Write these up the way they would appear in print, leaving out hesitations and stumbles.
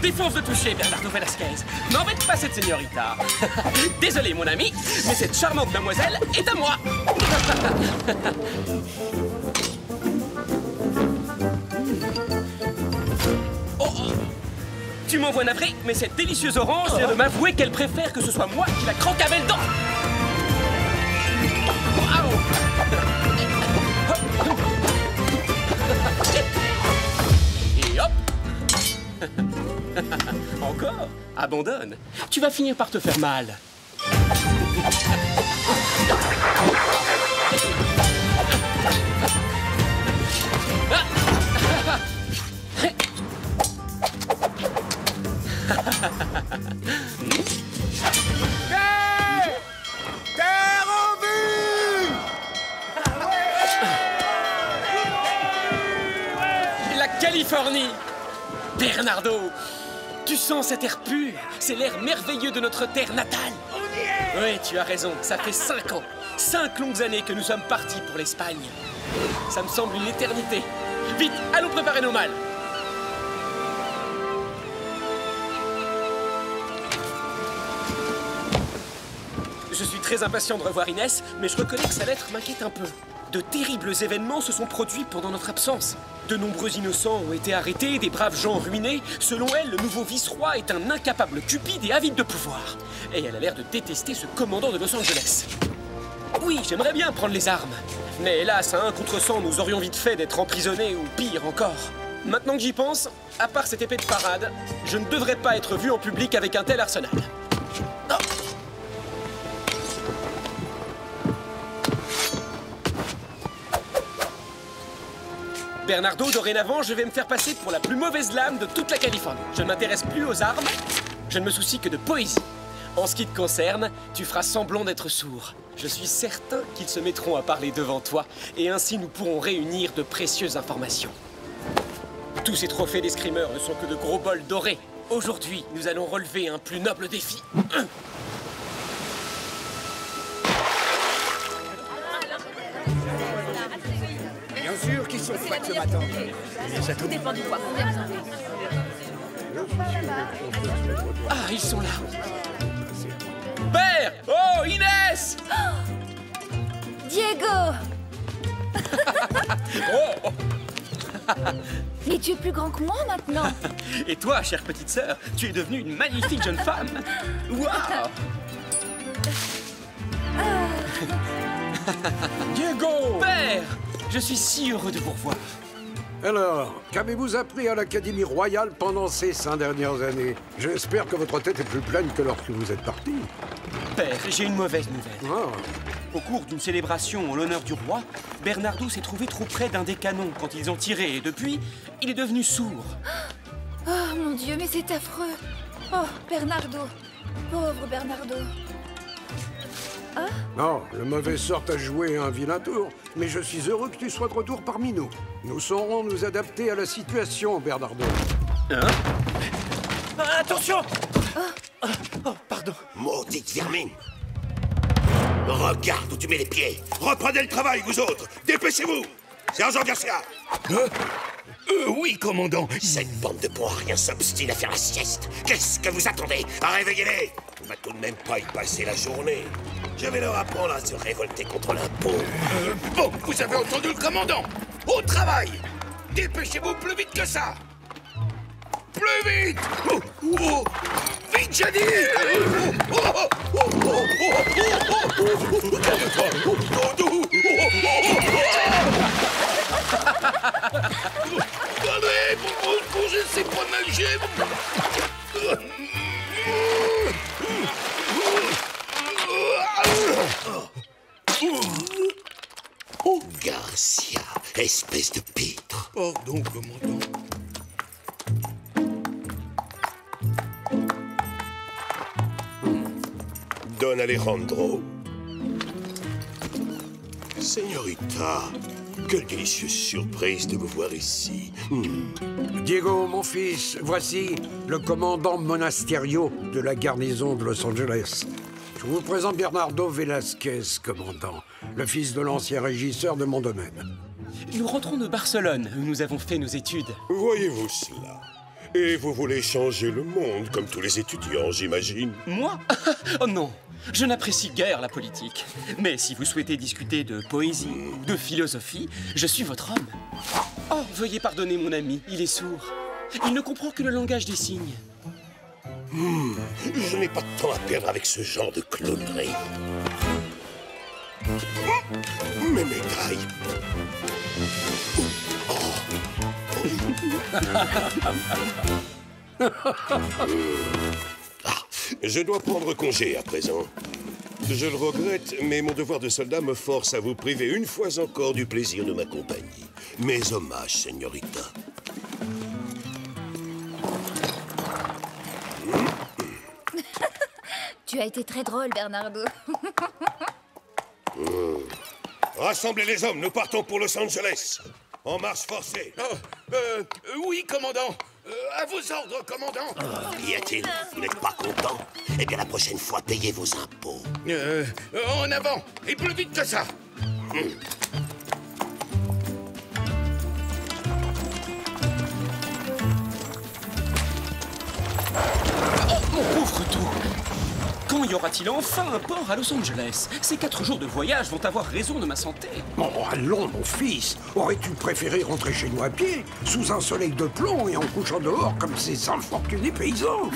défonce de toucher, Bernardo Velasquez. N'embête pas cette señorita. Désolé, mon ami, mais cette charmante mademoiselle est à moi. Oh, oh. Tu m'envoies navré, mais cette délicieuse orange vient de m'avouer qu'elle préfère que ce soit moi qui la croque à belle dent. Et hop. Encore? Abandonne. Tu vas finir par te faire mal. Terre en vue! La Californie! Bernardo! Tu sens cet air pur? C'est l'air merveilleux de notre terre natale. On y est! Oui, tu as raison, ça fait 5 ans. 5 longues années que nous sommes partis pour l'Espagne. Ça me semble une éternité. Vite, allons préparer nos malles. Je suis très impatient de revoir Inès, mais je reconnais que sa lettre m'inquiète un peu. De terribles événements se sont produits pendant notre absence. De nombreux innocents ont été arrêtés, des braves gens ruinés. Selon elle, le nouveau vice-roi est un incapable cupide et avide de pouvoir. Et elle a l'air de détester ce commandant de Los Angeles. Oui, j'aimerais bien prendre les armes. Mais hélas, à un contre 100, nous aurions vite fait d'être emprisonnés ou pire encore. Maintenant que j'y pense, à part cette épée de parade, je ne devrais pas être vu en public avec un tel arsenal. Oh. Bernardo, dorénavant, je vais me faire passer pour la plus mauvaise lame de toute la Californie. Je ne m'intéresse plus aux armes, je ne me soucie que de poésie. En ce qui te concerne, tu feras semblant d'être sourd. Je suis certain qu'ils se mettront à parler devant toi, et ainsi nous pourrons réunir de précieuses informations. Tous ces trophées d'escrimeurs ne sont que de gros bols dorés. Aujourd'hui, nous allons relever un plus noble défi. Bien sûr qu'ils sont frais ce matin. Tout dépend du poids. Combien vous en avez? Ah, ils sont là. Père! Oh, Inès! Diego! Oh! Mais tu es plus grand que moi maintenant. Et toi, chère petite sœur, tu es devenue une magnifique jeune femme. Waouh! Diego! Père! Je suis si heureux de vous revoir. Alors, qu'avez-vous appris à l'Académie royale pendant ces 5 dernières années? J'espère que votre tête est plus pleine que lorsque vous êtes parti. Père, j'ai une mauvaise nouvelle. Ah, Au cours d'une célébration en l'honneur du roi, Bernardo s'est trouvé trop près d'un des canons quand ils ont tiré, et depuis, il est devenu sourd. Oh mon Dieu, mais c'est affreux. Oh, Bernardo. Pauvre Bernardo. non, le mauvais sort a joué un vilain tour, mais je suis heureux que tu sois de retour parmi nous. Nous saurons nous adapter à la situation, Bernardo. Hein? Ah, attention! Oh, pardon. Maudite vermine! Regarde où tu mets les pieds! Reprenez le travail, vous autres! Dépêchez-vous! Sergent Garcia! Oui, commandant! Cette bande de bons à rien s'obstine à faire la sieste! Qu'est-ce que vous attendez? Réveillez-les! On va tout de même pas y passer la journée! Je vais leur apprendre à se révolter contre l'impôt! Bon, vous avez entendu le commandant! Au travail! Dépêchez-vous plus vite que ça! Plus vite! Vite, j'ai dit! Allez, je ne sais pas nager! Oh, Garcia, espèce de pitre! Pardon, commandant. Don Alejandro. Señorita, quelle délicieuse surprise de vous voir ici. Diego, mon fils, voici le commandant Monasterio de la garnison de Los Angeles. Je vous présente Bernardo Velasquez, commandant, le fils de l'ancien régisseur de mon domaine. Nous rentrons de Barcelone, où nous avons fait nos études. Voyez-vous cela? Et vous voulez changer le monde, comme tous les étudiants, j'imagine. Moi? Oh non, je n'apprécie guère la politique. Mais si vous souhaitez discuter de poésie, de philosophie, je suis votre homme. Oh, veuillez pardonner mon ami, il est sourd. Il ne comprend que le langage des signes. Je n'ai pas de temps à perdre avec ce genre de clownerie. Mes médailles. Je dois prendre congé à présent. Je le regrette, mais mon devoir de soldat me force à vous priver une fois encore du plaisir de ma compagnie. Mes hommages, señorita. Tu as été très drôle, Bernardo. Rassemblez les hommes, nous partons pour Los Angeles. En marche forcée. Oui, commandant. À vos ordres, commandant. Qu'y a-t-il? Vous n'êtes pas content? Eh bien, la prochaine fois, payez vos impôts. En avant, et plus vite que ça. Mon pauvre tout! Quand y aura-t-il enfin un port à Los Angeles? Ces 4 jours de voyage vont avoir raison de ma santé. Oh, allons, mon fils. Aurais-tu préféré rentrer chez nous à pied, sous un soleil de plomb et en couchant dehors comme ces infortunés paysans?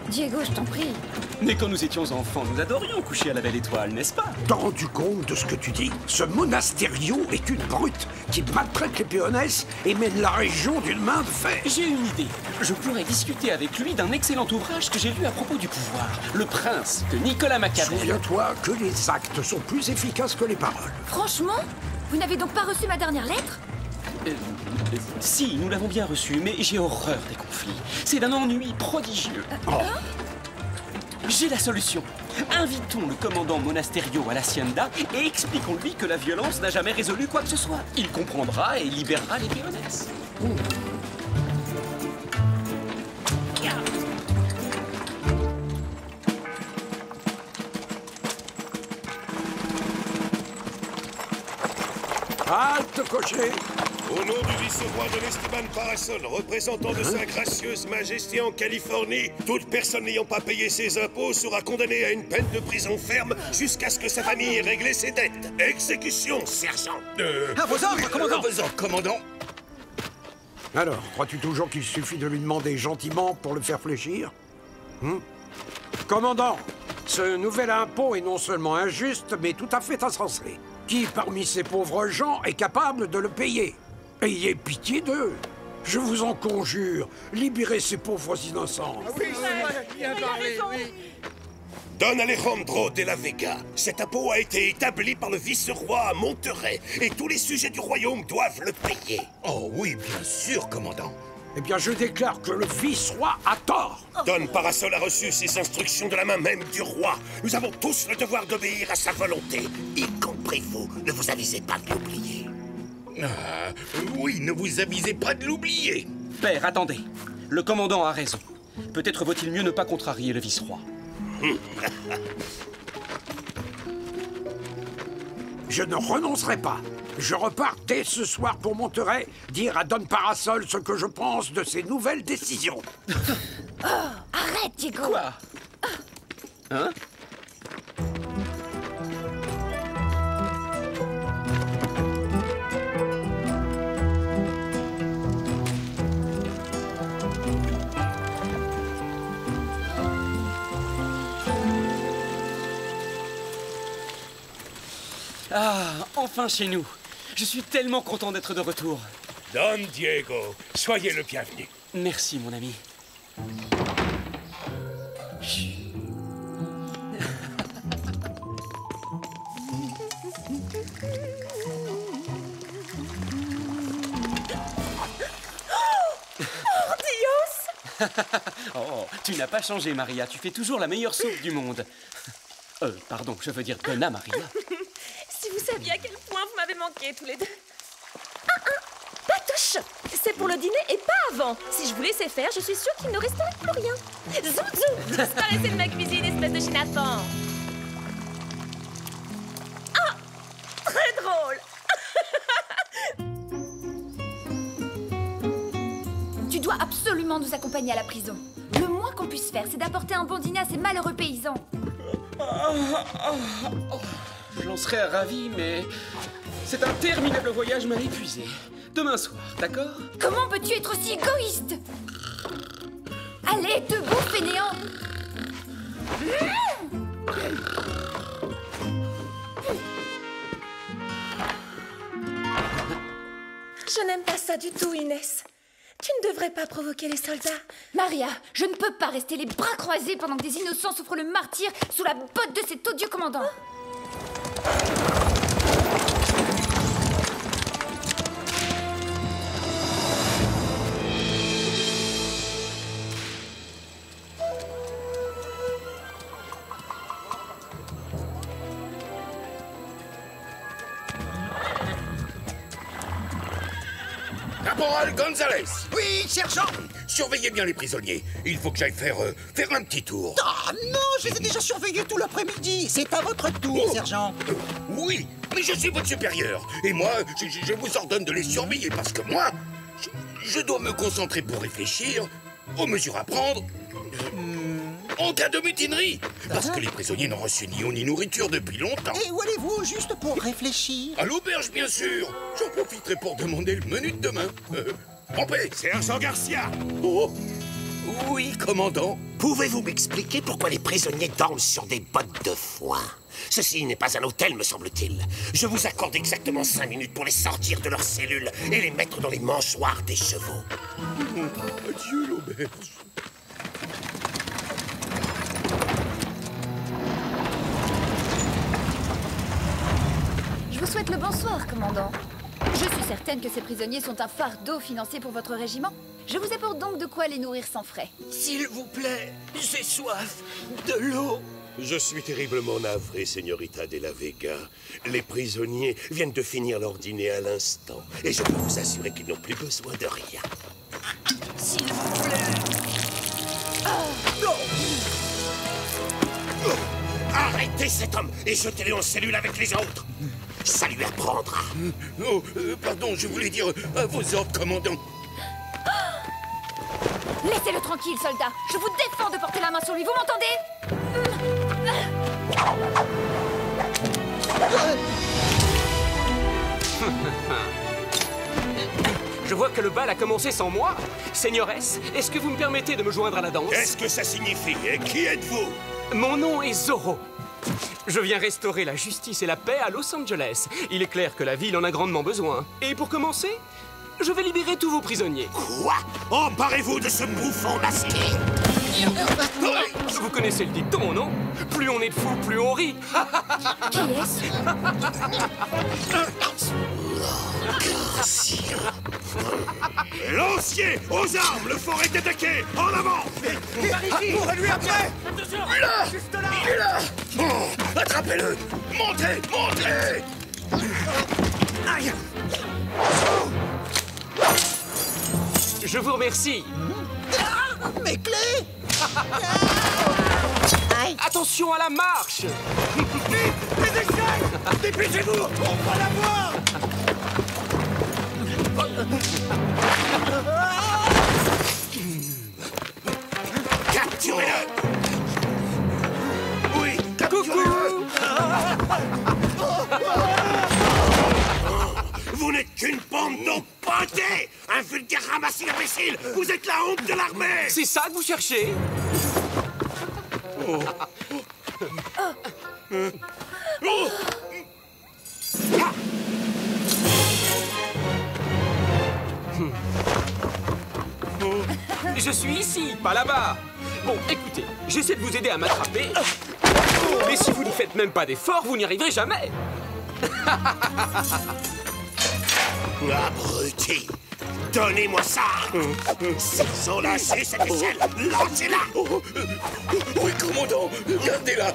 Diego, je t'en prie. Mais quand nous étions enfants, nous adorions coucher à la belle étoile, n'est-ce pas? T'as rendu compte de ce que tu dis? Ce Monasterio est une brute qui maltraite les péonesses et mène la région d'une main de fer. J'ai une idée. Je pourrais discuter avec lui d'un excellent ouvrage que j'ai lu à propos du pouvoir. Le Prince, de Nicolas Machiavel. Souviens-toi que les actes sont plus efficaces que les paroles. Franchement? Vous n'avez donc pas reçu ma dernière lettre? Si, nous l'avons bien reçu, mais j'ai horreur des conflits. C'est d'un ennui prodigieux. J'ai la solution. Invitons le commandant Monasterio à l'Hacienda et expliquons-lui que la violence n'a jamais résolu quoi que ce soit. Il comprendra et libérera les péonesses. Halte, cocher! Au nom du vice-roi de l'Esteban Parasol, représentant de sa gracieuse majesté en Californie, toute personne n'ayant pas payé ses impôts sera condamnée à une peine de prison ferme jusqu'à ce que sa famille ait réglé ses dettes. Exécution, sergent. À vos ordres, commandant! À vos ordres, commandant. Alors, crois-tu toujours qu'il suffit de lui demander gentiment pour le faire fléchir? Commandant, ce nouvel impôt est non seulement injuste, mais tout à fait insensé. Qui parmi ces pauvres gens est capable de le payer? Ayez pitié d'eux. Je vous en conjure, libérez ces pauvres innocents. Don Alejandro de la Vega, cet impôt a été établi par le vice-roi à Monterrey et tous les sujets du royaume doivent le payer. Oh oui, bien sûr, commandant. Eh bien, je déclare que le vice-roi a tort. Don Parasol a reçu ses instructions de la main même du roi. Nous avons tous le devoir d'obéir à sa volonté, y compris vous. Ne vous avisez pas de l'oublier. Oui, ne vous avisez pas de l'oublier. Père, attendez. Le commandant a raison. Peut-être vaut-il mieux ne pas contrarier le vice-roi. Je ne renoncerai pas. Je repars dès ce soir pour Monterrey, dire à Don Parasol ce que je pense de ses nouvelles décisions. Arrête, Diego. Quoi? Hein? Ah, enfin chez nous. Je suis tellement content d'être de retour. Don Diego, soyez le bienvenu. Merci, mon ami. Chut. Oh, tu n'as pas changé, Maria. Tu fais toujours la meilleure soupe du monde. Pardon, je veux dire Donna Maria. Si vous saviez à quel point vous m'avez manqué tous les deux. Patouche! C'est pour le dîner et pas avant. Si je vous laissais faire, je suis sûre qu'il ne resterait plus rien. Zouzou! Disparaissez de ma cuisine, espèce de chénapan. Ah! Très drôle! Tu dois absolument nous accompagner à la prison. Le moins qu'on puisse faire, c'est d'apporter un bon dîner à ces malheureux paysans. J'en serais ravi, mais cet interminable voyage m'a épuisé. Demain soir, d'accord? Comment peux-tu être aussi égoïste? Allez, debout, fainéant! Je n'aime pas ça du tout, Inès. Tu ne devrais pas provoquer les soldats. Maria, je ne peux pas rester les bras croisés pendant que des innocents souffrent le martyre sous la botte de cet odieux commandant. Caporal Gonzalez! Oui, sergent! Surveillez bien les prisonniers. Il faut que j'aille faire un petit tour. Ah non, je les ai déjà surveillés tout l'après-midi. C'est à votre tour, sergent. Oui, mais je suis votre supérieur. Et moi, je vous ordonne de les surveiller parce que moi, je dois me concentrer pour réfléchir aux mesures à prendre en cas de mutinerie. Parce que les prisonniers n'ont reçu ni eau ni nourriture depuis longtemps. Et où allez-vous juste pour réfléchir? À l'auberge, bien sûr. J'en profiterai pour demander le menu de demain. En paix. Sergent Garcia! Oh, oui, commandant. Pouvez-vous m'expliquer pourquoi les prisonniers dorment sur des bottes de foin? Ceci n'est pas un hôtel, me semble-t-il. Je vous accorde exactement 5 minutes pour les sortir de leurs cellules et les mettre dans les mangeoires des chevaux. Adieu, l'auberge. Je vous souhaite le bonsoir, commandant. Je suis certaine que ces prisonniers sont un fardeau financier pour votre régiment. Je vous apporte donc de quoi les nourrir sans frais. S'il vous plaît, j'ai soif. De l'eau. Je suis terriblement navré, Señorita de la Vega. Les prisonniers viennent de finir leur dîner à l'instant. Et je peux vous assurer qu'ils n'ont plus besoin de rien. S'il vous plaît. Arrêtez cet homme et jetez-le en cellule avec les autres. Ça lui apprendra. Oh, pardon, je voulais dire à vos ordres, commandant. Laissez-le tranquille, soldat. Je vous défends de porter la main sur lui, vous m'entendez? Je vois que le bal a commencé sans moi. Seigneuresse, est-ce que vous me permettez de me joindre à la danse? Qu'est-ce que ça signifie? Et qui êtes-vous? Mon nom est Zorro. Je viens restaurer la justice et la paix à Los Angeles. Il est clair que la ville en a grandement besoin. Et pour commencer, je vais libérer tous vos prisonniers. Quoi? Emparez-vous de ce bouffon masqué. Vous connaissez le dicton, non? Plus on est de fous, plus on rit. Qui est-ce? Lancier, aux armes, le fort est attaqué. En avant. Courez-lui après! Il est là! Il est là! Oh, attrapez-le! Montez! Montez! Aïe! Je vous remercie. Mes clés! Aïe! Attention à la marche. Les échelles! Dépêchez-vous! On va la voir! Capturez-le. Oui, capturez-le! Vous n'êtes qu'une bande d'empotés. Un vulgaire ramassis imbécile. Vous êtes la honte de l'armée. C'est ça que vous cherchez? Je suis ici, pas là-bas. Bon, écoutez, j'essaie de vous aider à m'attraper. Mais si vous ne faites même pas d'efforts, vous n'y arriverez jamais. Abruti. Donnez-moi ça. S'ils ont lâché cette échelle, lancez-la. Oui, commandant, gardez-la!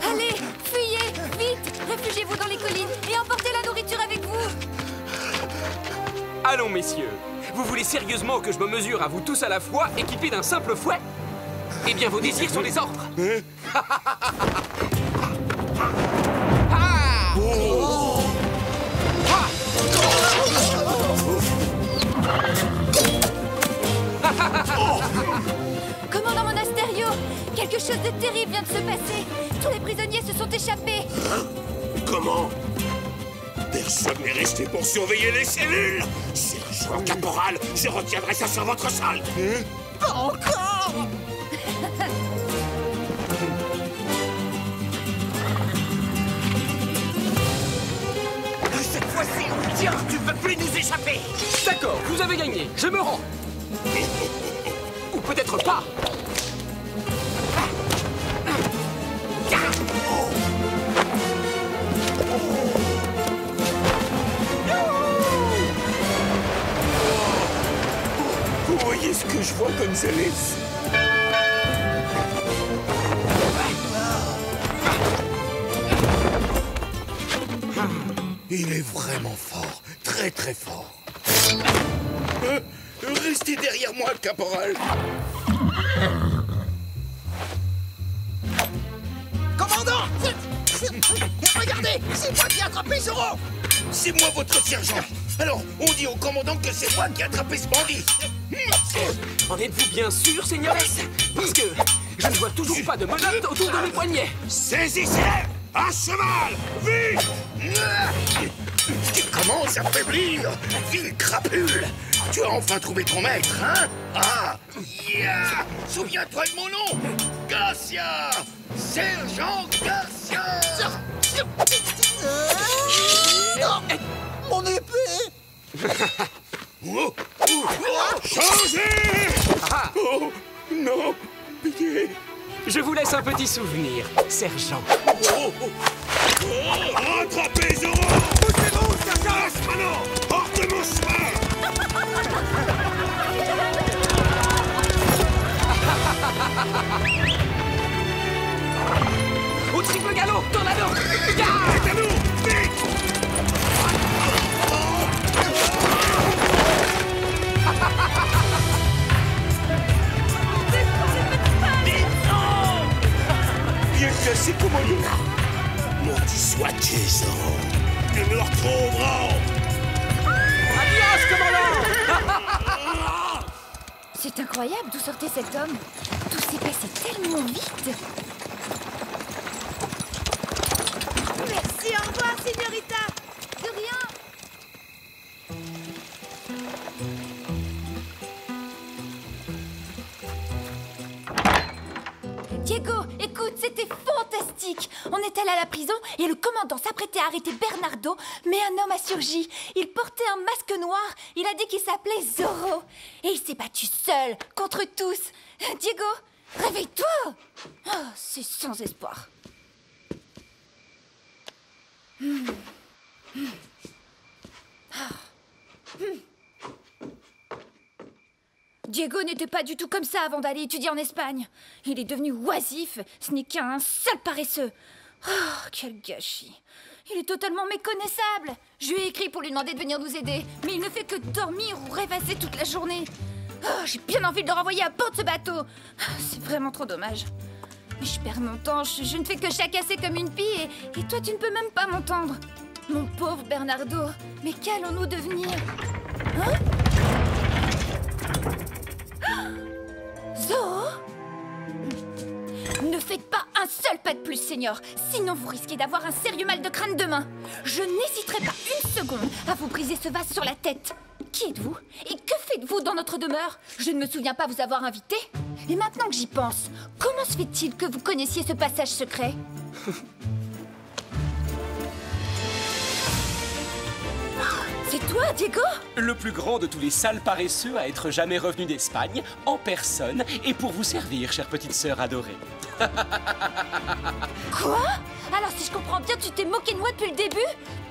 Allez, fuyez, vite! Réfugiez-vous dans les collines et emportez la nourriture avec vous! Allons, messieurs. Vous voulez sérieusement que je me mesure à vous tous à la fois, équipés d'un simple fouet? Eh bien, vos désirs sont des ordres. Commandant Monasterio, quelque chose de terrible vient de se passer. Tous les prisonniers se sont échappés. Comment? Personne n'est resté pour surveiller les cellules. Sergent Caporal, je retiendrai ça sur votre solde. Pas encore! Cette fois-ci, on tient. Tu peux plus nous échapper. D'accord, vous avez gagné. Je me rends. Ou peut-être pas. Vous voyez ce que je vois, Gonzalez? Il est vraiment fort, très très fort. Restez derrière moi, caporal. Commandant! Regardez! C'est moi qui ai attrapé Zoro! C'est moi votre sergent. Alors, on dit au commandant que c'est moi qui ai attrapé ce bandit. En êtes-vous bien sûr, Seigneuresse? Parce que je ne vois toujours pas de menottes autour de mes poignets. Saisissez-les! À cheval! Vite! Tu commences à faiblir, ville crapule! Tu as enfin trouvé ton maître, hein? Ah! Yeah! Souviens-toi de mon nom! Garcia! Sergent Garcia! Non! Mon épée! Changez! Oh! Non! Pitié! Je vous laisse un petit souvenir, sergent. Rattrapez Zoro! Poussez-vous, sergent! Maintenant! Hors de mon chemin! Au triple galop, tornado! C'est à nous! Vite! Bien cassé, commandant! Maudit sois-tu, Zoro! Nous nous retrouverons! Adios, commandant! C'est incroyable d'où sortait cet homme. Tout s'est passé tellement vite. Merci, au revoir, Signorita. De rien. Diego, écoute, c'était fantastique. On est allé à la prison et le commandant s'apprêtait à arrêter Bernardo, mais un homme a surgi. Il portait un masque noir, il a dit qu'il s'appelait Zoro. Et il s'est battu seul, contre tous. Diego, réveille-toi. Oh, c'est sans espoir. Diego n'était pas du tout comme ça avant d'aller étudier en Espagne. Il est devenu oisif, ce n'est qu'un sale paresseux. Oh, quel gâchis. Il est totalement méconnaissable. Je lui ai écrit pour lui demander de venir nous aider, mais il ne fait que dormir ou rêvasser toute la journée. Oh, j'ai bien envie de le renvoyer à bord de ce bateau. C'est vraiment trop dommage. Mais je perds mon temps, je ne fais que chacasser comme une pie et toi tu ne peux même pas m'entendre. Mon pauvre Bernardo, mais qu'allons-nous devenir? Hein? Zoro? Ne faites pas un seul pas de plus, Seigneur. Sinon, vous risquez d'avoir un sérieux mal de crâne demain. Je n'hésiterai pas une seconde à vous briser ce vase sur la tête. Qui êtes-vous? Et que faites-vous dans notre demeure? Je ne me souviens pas vous avoir invité. Et maintenant que j'y pense, comment se fait-il que vous connaissiez ce passage secret? C'est toi, Diego? Le plus grand de tous les sales paresseux à être jamais revenu d'Espagne, en personne, et pour vous servir, chère petite sœur adorée. Quoi? Alors si je comprends bien, tu t'es moqué de moi depuis le début?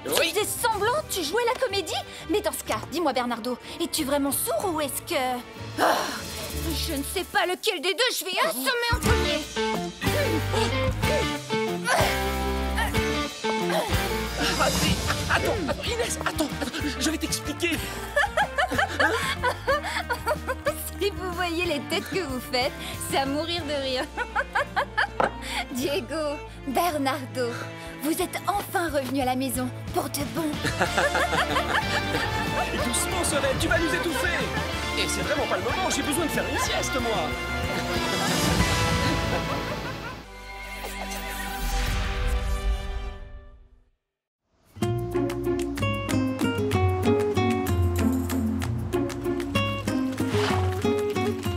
Oui. Tu faisais semblant, tu jouais la comédie? Mais dans ce cas, dis-moi Bernardo, es-tu vraiment sourd ou est-ce que... Ah, je ne sais pas lequel des deux je vais assommer en premier. Attends, Inès, attends, je vais t'expliquer. Si vous voyez voyez les têtes que vous faites, c'est à mourir de rire. Diego, Bernardo, vous êtes enfin revenus à la maison, pour de bon. Doucement, Solène, tu vas nous étouffer. Et c'est vraiment pas le moment, j'ai besoin de faire une sieste, moi.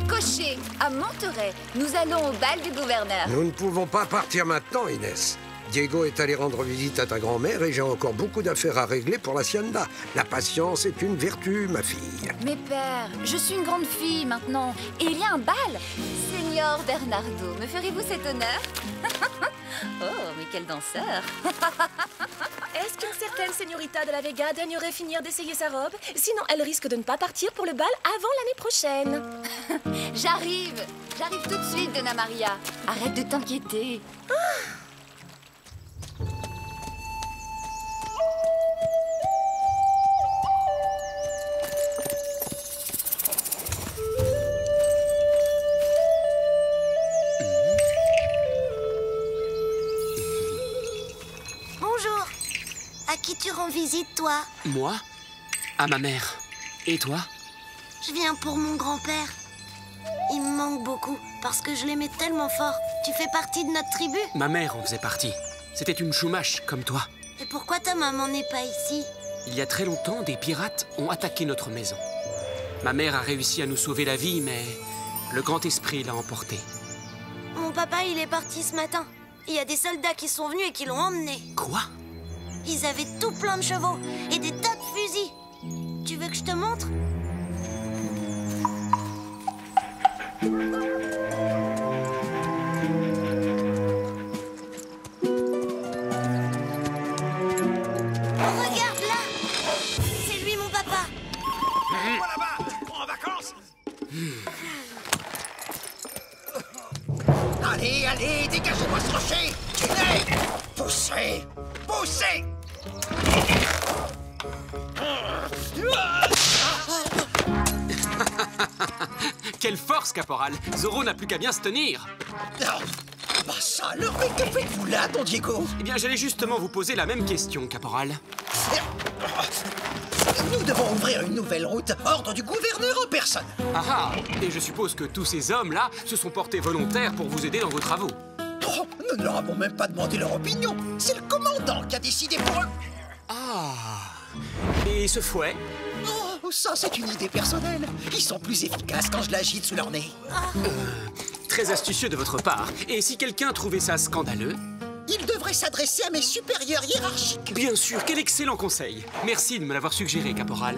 Cocher, à Monterey, nous allons au bal du gouverneur. Nous ne pouvons pas partir maintenant, Inès. Diego est allé rendre visite à ta grand-mère et j'ai encore beaucoup d'affaires à régler pour l'hacienda. La patience est une vertu, ma fille. Mais père, je suis une grande fille maintenant, et il y a un bal. Seigneur Bernardo, me ferez-vous cet honneur? Oh, mais quel danseur. Est-ce qu'une certaine señorita de la Vega daignerait finir d'essayer sa robe? Sinon, elle risque de ne pas partir pour le bal avant l'année prochaine. J'arrive tout de suite, Donna Maria. Arrête de t'inquiéter. Bonjour. À qui tu rends visite, toi? Moi? À ma mère. Et toi? Je viens pour mon grand-père. Il me manque beaucoup, parce que je l'aimais tellement fort. Tu fais partie de notre tribu? Ma mère en faisait partie. C'était une Chumash, comme toi. Et pourquoi ta maman n'est pas ici? Il y a très longtemps, des pirates ont attaqué notre maison. Ma mère a réussi à nous sauver la vie, mais le grand esprit l'a emporté. Mon papa, il est parti ce matin. Il y a des soldats qui sont venus et qui l'ont emmené. Quoi? Ils avaient tout plein de chevaux et des tas de fusils. Tu veux que je te montre? Regarde là! C'est lui, mon papa. Moi là-bas, en vacances. Allez, allez, dégagez-moi ce rocher! Tenez! Poussez! Poussez! Quelle force, caporal! Zoro n'a plus qu'à bien se tenir! Oh, bah ça alors, mais que faites-vous là, don Diego? Eh bien, j'allais justement vous poser la même question, caporal. Nous devons ouvrir une nouvelle route, ordre du gouverneur en personne. Ah ah! Et je suppose que tous ces hommes-là se sont portés volontaires pour vous aider dans vos travaux. Oh, nous ne leur avons même pas demandé leur opinion. C'est le commandant qui a décidé pour eux. Ah! Et ce fouet? Oh, ça c'est une idée personnelle. Ils sont plus efficaces quand je l'agite sous leur nez. Très astucieux de votre part. Et si quelqu'un trouvait ça scandaleux? Il devrait s'adresser à mes supérieurs hiérarchiques. Bien sûr, quel excellent conseil. Merci de me l'avoir suggéré, caporal.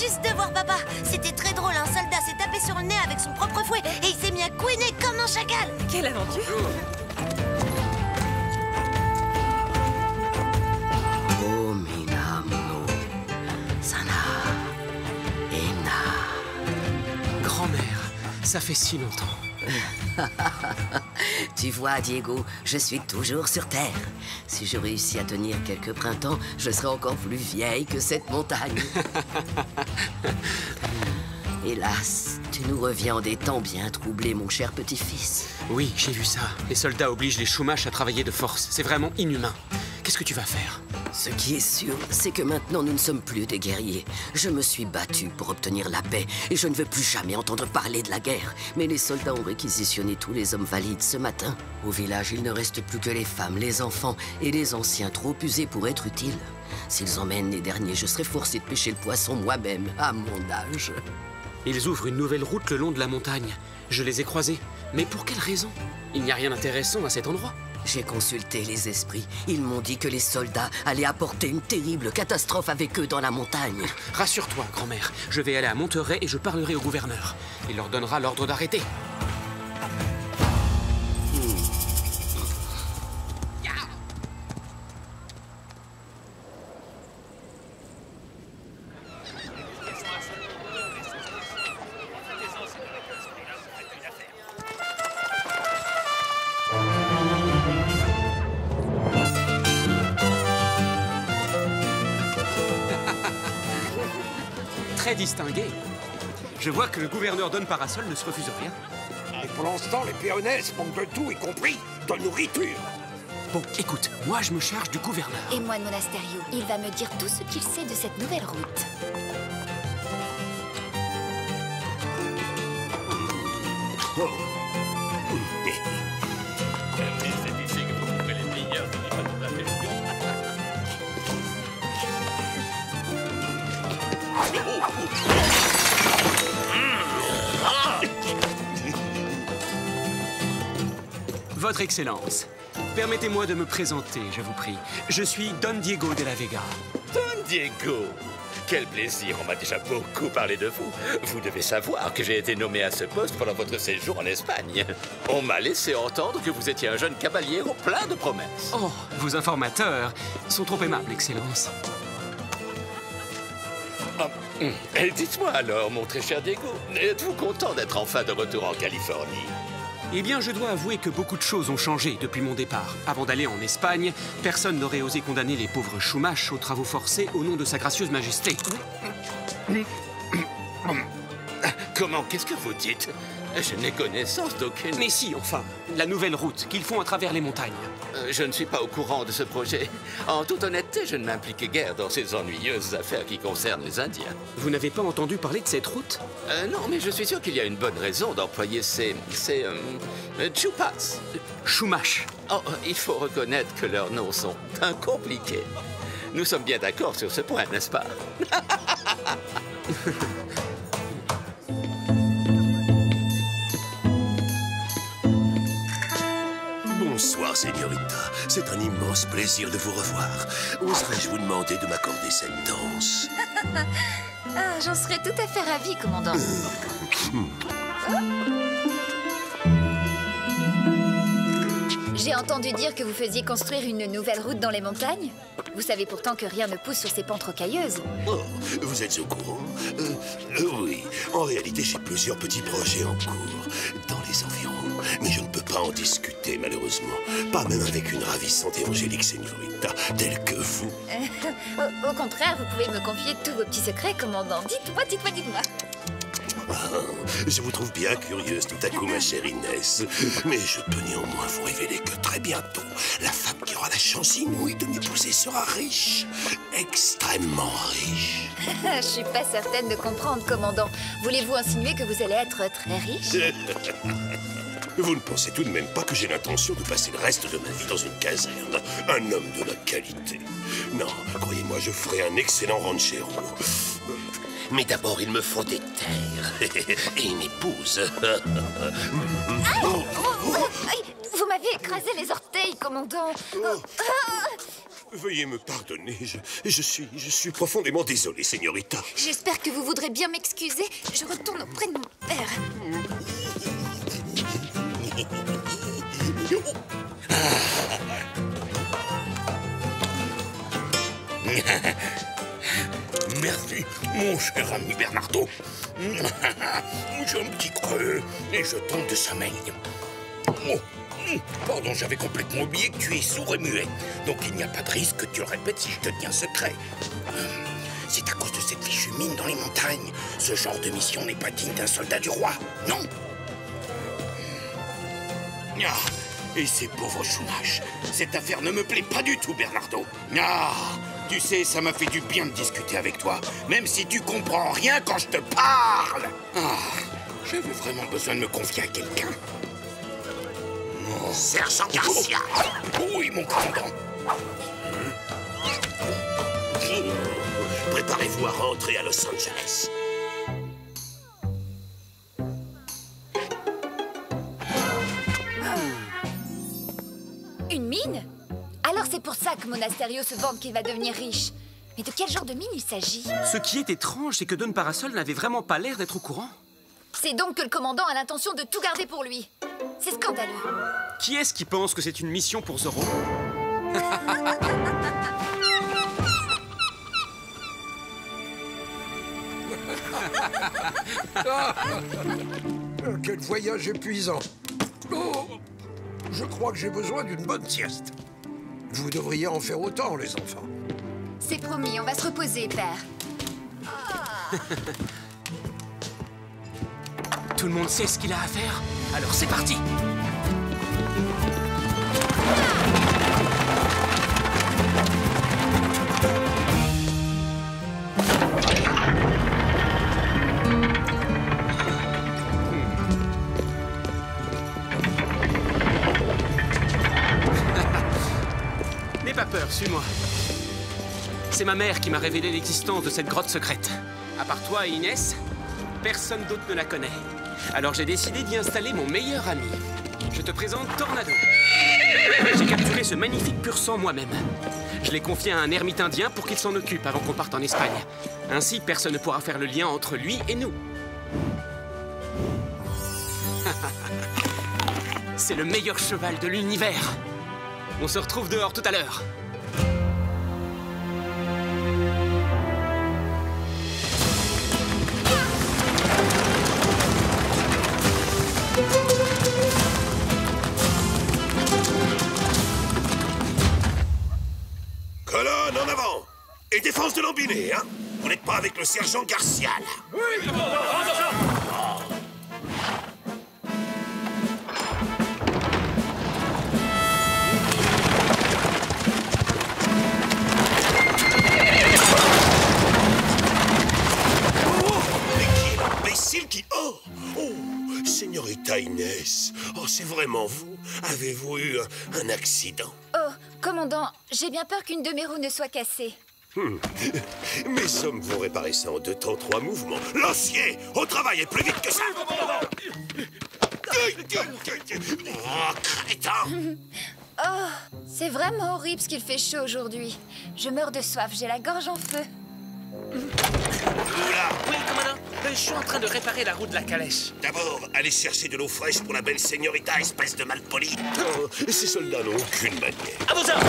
Juste de voir papa. C'était très drôle, un soldat s'est tapé sur le nez avec son propre fouet et il s'est mis à couiner comme un chacal. Quelle aventure! Oh, Minamno, Sana, Ena. Grand-mère, ça fait si longtemps. Tu vois, Diego, je suis toujours sur Terre. Si je réussis à tenir quelques printemps, je serai encore plus vieille que cette montagne. Hélas, tu nous reviens en des temps bien troublés, mon cher petit-fils. Oui, j'ai vu ça. Les soldats obligent les Chumash à travailler de force. C'est vraiment inhumain. Qu'est-ce que tu vas faire? Ce qui est sûr, c'est que maintenant nous ne sommes plus des guerriers. Je me suis battu pour obtenir la paix et je ne veux plus jamais entendre parler de la guerre. Mais les soldats ont réquisitionné tous les hommes valides ce matin. Au village, il ne reste plus que les femmes, les enfants et les anciens trop usés pour être utiles. S'ils emmènent les derniers, je serai forcé de pêcher le poisson moi-même, à mon âge. Ils ouvrent une nouvelle route le long de la montagne. Je les ai croisés. Mais pour quelle raison? Il n'y a rien d'intéressant à cet endroit. J'ai consulté les esprits. Ils m'ont dit que les soldats allaient apporter une terrible catastrophe avec eux dans la montagne. Rassure-toi, grand-mère. Je vais aller à Monterey et je parlerai au gouverneur. Il leur donnera l'ordre d'arrêter. Très distingué. Je vois que le gouverneur Don Parasol ne se refuse rien. Et pour l'instant, les Péonès manquent de tout, y compris de nourriture. Bon, écoute, moi je me charge du gouverneur. Et moi de Monasterio, il va me dire tout ce qu'il sait de cette nouvelle route. Votre Excellence, permettez-moi de me présenter, je vous prie. Je suis Don Diego de la Vega. Don Diego! Quel plaisir, on m'a déjà beaucoup parlé de vous. Vous devez savoir que j'ai été nommé à ce poste pendant votre séjour en Espagne. On m'a laissé entendre que vous étiez un jeune caballero plein de promesses. Oh, vos informateurs sont trop aimables, Excellence. Et dites-moi alors, mon très cher Diego, êtes-vous content d'être enfin de retour en Californie? Eh bien, je dois avouer que beaucoup de choses ont changé depuis mon départ. Avant d'aller en Espagne, personne n'aurait osé condamner les pauvres Chumash aux travaux forcés au nom de sa gracieuse majesté. Comment? Qu'est-ce que vous dites? Je n'ai connaissance d'aucune... Mais si, enfin, la nouvelle route qu'ils font à travers les montagnes. Je ne suis pas au courant de ce projet. En toute honnêteté, je ne m'impliquais guère dans ces ennuyeuses affaires qui concernent les Indiens. Vous n'avez pas entendu parler de cette route? Non, mais je suis sûr qu'il y a une bonne raison d'employer ces Chupas. Chumash. Oh, il faut reconnaître que leurs noms sont compliqués. Nous sommes bien d'accord sur ce point, n'est-ce pas? Bonsoir, Señorita. C'est un immense plaisir de vous revoir. Oserais-je vous demander de m'accorder cette danse? Ah, j'en serais tout à fait ravie, commandant. J'ai entendu dire que vous faisiez construire une nouvelle route dans les montagnes. Vous savez pourtant que rien ne pousse sur ces pentes rocailleuses. Oh, vous êtes au courant? Oui. En réalité, j'ai plusieurs petits projets en cours dans les environs. Mais je ne peux pas en discuter, malheureusement. Pas même avec une ravissante et angélique señorita telle que vous. Au contraire, vous pouvez me confier tous vos petits secrets, commandant. Dites-moi, dites-moi, dites-moi. Ah, je vous trouve bien curieuse tout à coup, ma chère Inès. Mais je peux néanmoins vous révéler que très bientôt, la femme qui aura la chance inouïe de m'épouser sera riche. Extrêmement riche. Je suis pas certaine de comprendre, commandant. Voulez-vous insinuer que vous allez être très riche? Vous ne pensez tout de même pas que j'ai l'intention de passer le reste de ma vie dans une caserne? Un homme de la qualité. Non, croyez-moi, je ferai un excellent ranchero. Mais d'abord, il me faut des terres et une épouse. Vous m'avez écrasé les orteils, commandant. Veuillez me pardonner, je suis profondément désolé, señorita. J'espère que vous voudrez bien m'excuser. Je retourne auprès de mon père. Merci, mon cher ami Bernardo. J'ai un petit creux et je tente de sommeil. Oh, pardon, j'avais complètement oublié que tu es sourd et muet. Donc il n'y a pas de risque que tu le répètes si je te tiens secret. C'est à cause de cette fichue mine dans les montagnes. Ce genre de mission n'est pas digne d'un soldat du roi, non? Ah, et ces pauvres Chumash. Cette affaire ne me plaît pas du tout, Bernardo. Ah, tu sais, ça m'a fait du bien de discuter avec toi, même si tu comprends rien quand je te parle. Ah, j'avais vraiment besoin de me confier à quelqu'un. Oh. Sergent Garcia. Oui, mon commandant. Préparez-vous à rentrer à Los Angeles. Une que Monasterio se vante qu'il va devenir riche. Mais de quel genre de mine il s'agit? Ce qui est étrange, c'est que Don Parasol n'avait vraiment pas l'air d'être au courant. C'est donc que le commandant a l'intention de tout garder pour lui. C'est scandaleux. Qui est-ce qui pense que c'est une mission pour Zoro? Quel voyage épuisant. Oh, je crois que j'ai besoin d'une bonne sieste. Vous devriez en faire autant, les enfants. C'est promis, on va se reposer, père. Tout le monde sait ce qu'il a à faire, alors c'est parti! N'aie pas peur, suis-moi. C'est ma mère qui m'a révélé l'existence de cette grotte secrète. À part toi et Inès, personne d'autre ne la connaît. Alors j'ai décidé d'y installer mon meilleur ami. Je te présente Tornado. J'ai capturé ce magnifique pur sang moi-même. Je l'ai confié à un ermite indien pour qu'il s'en occupe avant qu'on parte en Espagne. Ainsi, personne ne pourra faire le lien entre lui et nous. C'est le meilleur cheval de l'univers. On se retrouve dehors tout à l'heure. Colonne en avant! Et défense de l'embiné, hein? Vous n'êtes pas avec le sergent Garcia, là? Oui! Qui... Oh! Oh! Señorita Inès! Oh, c'est vraiment vous? Avez-vous eu un accident? Oh, commandant, j'ai bien peur qu'une de mes roues ne soit cassée. Mes hommes vont réparer ça en 2 temps, 3 mouvements. Lancier! Au travail et plus vite que ça! Oh, crétin! Oh, c'est vraiment horrible ce qu'il fait chaud aujourd'hui. Je meurs de soif, j'ai la gorge en feu. Oula! Oui, commandant. Je suis en train de réparer la roue de la calèche. D'abord, allez chercher de l'eau fraîche pour la belle señorita, espèce de malpoli. Oh, ces soldats n'ont aucune manière. À vos ordres!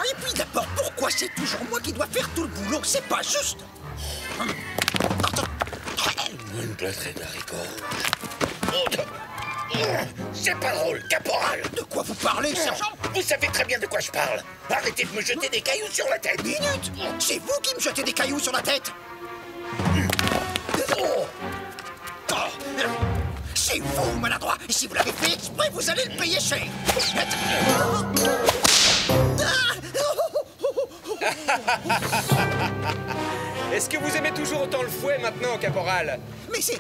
Et puis d'abord, pourquoi c'est toujours moi qui dois faire tout le boulot? C'est pas juste. Une plâtrée d'haricots. C'est pas drôle, caporal. De quoi vous parlez, sergent? Vous savez très bien de quoi je parle. Arrêtez de me jeter des cailloux sur la tête. Minute! C'est vous qui me jetez des cailloux sur la tête. C'est vous, maladroit. Et si vous l'avez fait exprès, vous allez le payer cher. Est-ce que vous aimez toujours autant le fouet maintenant, caporal? Mais c'est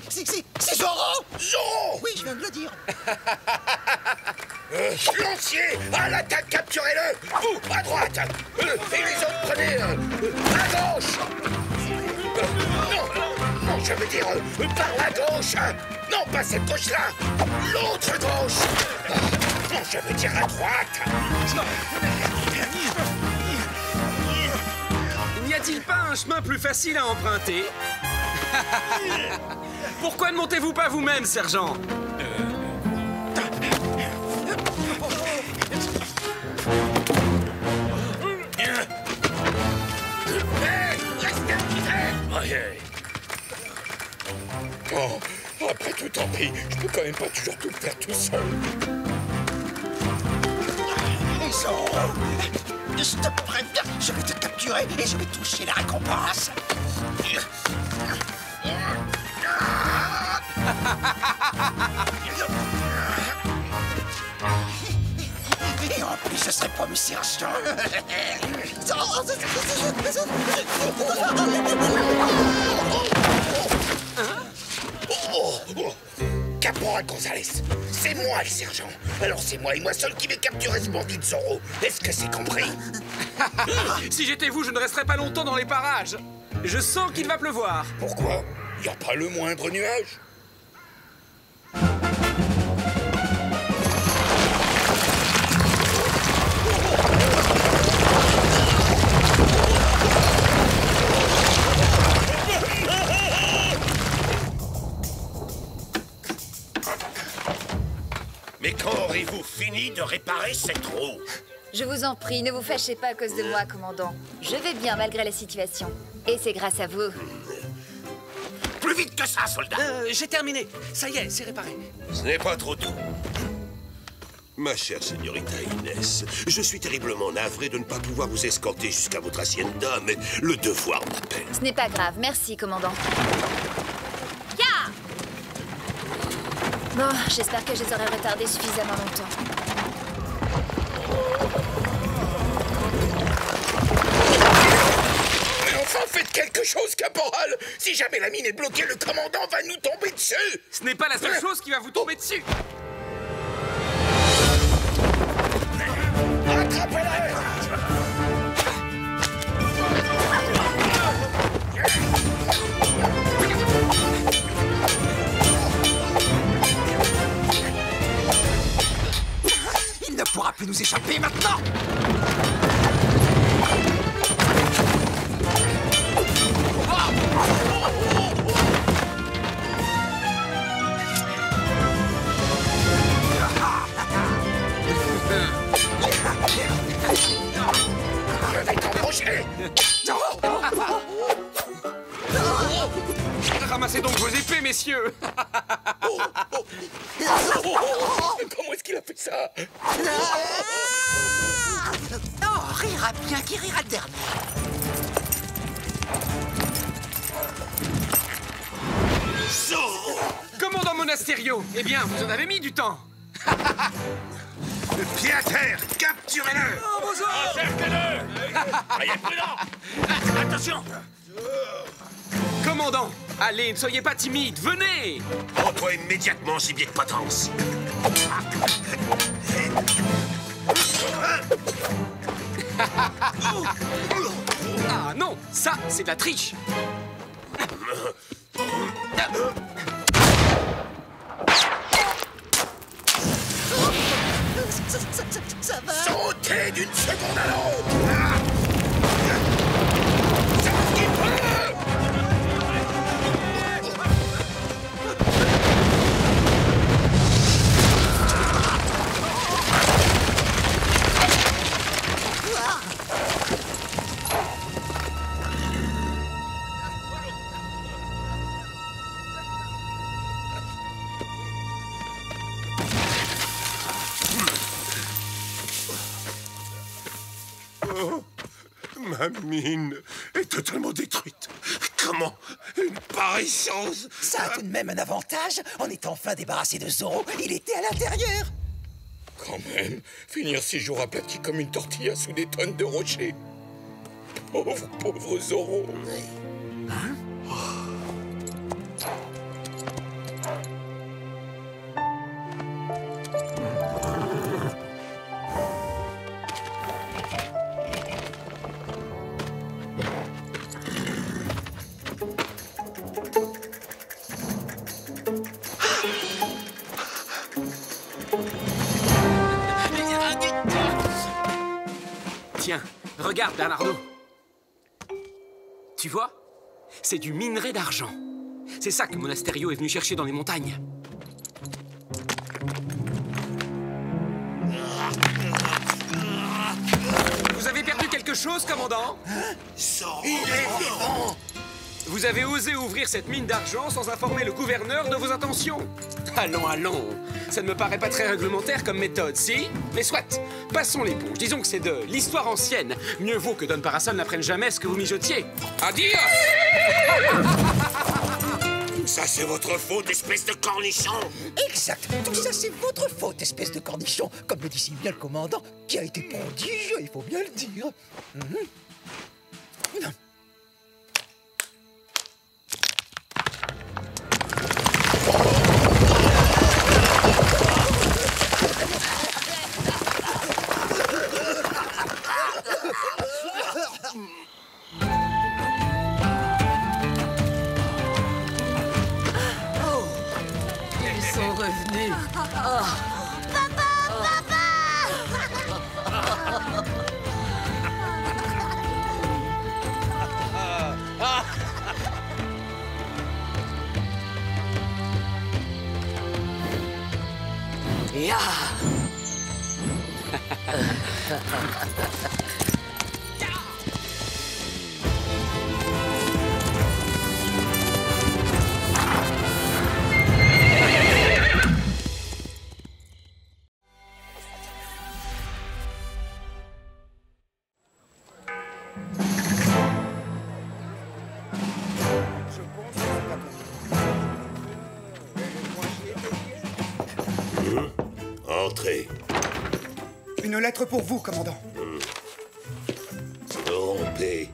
Zoro! Zoro! Oui, je viens de le dire. Lancier! À l'attaque, capturez-le! Vous, à droite! Et les autres, prenez à gauche! Non, je veux dire par la gauche! Non, pas cette gauche-là! L'autre gauche! Non, je veux dire à droite! N'y a-t-il pas un chemin plus facile à emprunter? Pourquoi ne montez-vous pas vous-même, sergent? Oh, après tout, tant pis. Je peux quand même pas toujours tout faire tout seul. Zorro, je te préviens, je vais te capturer et je vais toucher la récompense. Et en plus, je serai promu sergent. Caporal Gonzalez, c'est moi le sergent. Alors c'est moi et moi seul qui vais capturer ce bandit de Zorro. Est-ce que c'est compris? Si j'étais vous, je ne resterais pas longtemps dans les parages. Je sens qu'il va pleuvoir. Pourquoi? Y a pas le moindre nuage? Mais quand aurez-vous fini de réparer cette roue? Je vous en prie, ne vous fâchez pas à cause de moi, commandant. Je vais bien malgré la situation. Et c'est grâce à vous. Plus vite que ça, soldat! J'ai terminé. Ça y est, c'est réparé. Ce n'est pas trop tôt. Ma chère señorita Inès, je suis terriblement navré de ne pas pouvoir vous escorter jusqu'à votre hacienda, mais le devoir m'appelle. Ce n'est pas grave, merci, commandant. Bon, j'espère que je les aurai retardés suffisamment longtemps. Mais enfin, faites quelque chose, caporal! Si jamais la mine est bloquée, le commandant va nous tomber dessus! Ce n'est pas la seule chose qui va vous tomber dessus. Attrapez-le! Il ne pourra plus nous échapper maintenant. Je vais t'embaucher! Ramassez donc vos épées, messieurs. Comment est-ce qu'il a fait ça? Oh, rira bien qui rira le dernier. Commandant Monasterio, eh bien, vous en avez mis du temps. Pied à terre, capturez-le! Encerclez-le! Soyez prudent! Attention! Commandant, allez, ne soyez pas timide, venez. Rends-toi immédiatement, gibier de potence. Ah non, ça, c'est de la triche. Ça va. Sautez d'une seconde à l'autre! Ça ce qu'il peut! Ma mine est totalement détruite. Comment une pareille chose? Ça a tout de même un avantage. En étant enfin débarrassé de Zorro, il était à l'intérieur. Quand même, finir 6 jours aplati comme une tortilla sous des tonnes de rochers. Pauvre, pauvre Zorro. Hein? Tiens, regarde, Bernardo. Tu vois? C'est du minerai d'argent. C'est ça que Monasterio est venu chercher dans les montagnes. Vous avez perdu quelque quelque chose, commandant? Il est vivant! Vous avez osé ouvrir cette mine d'argent sans informer le gouverneur de vos intentions. Allons, allons. Ça ne me paraît pas très réglementaire comme méthode, si? Mais soit, passons l'éponge. Disons que c'est de l'histoire ancienne. Mieux vaut que Don Parasol n'apprenne jamais ce que vous mijotiez. À dire! Ça, c'est votre faute, espèce de cornichon! Exact. Tout ça, c'est votre faute, espèce de cornichon. Comme le dit si bien le commandant, qui a été prodigieux, il faut bien le dire. Ils sont revenus. Ya! Entrez. Une lettre pour vous, commandant. Rompez.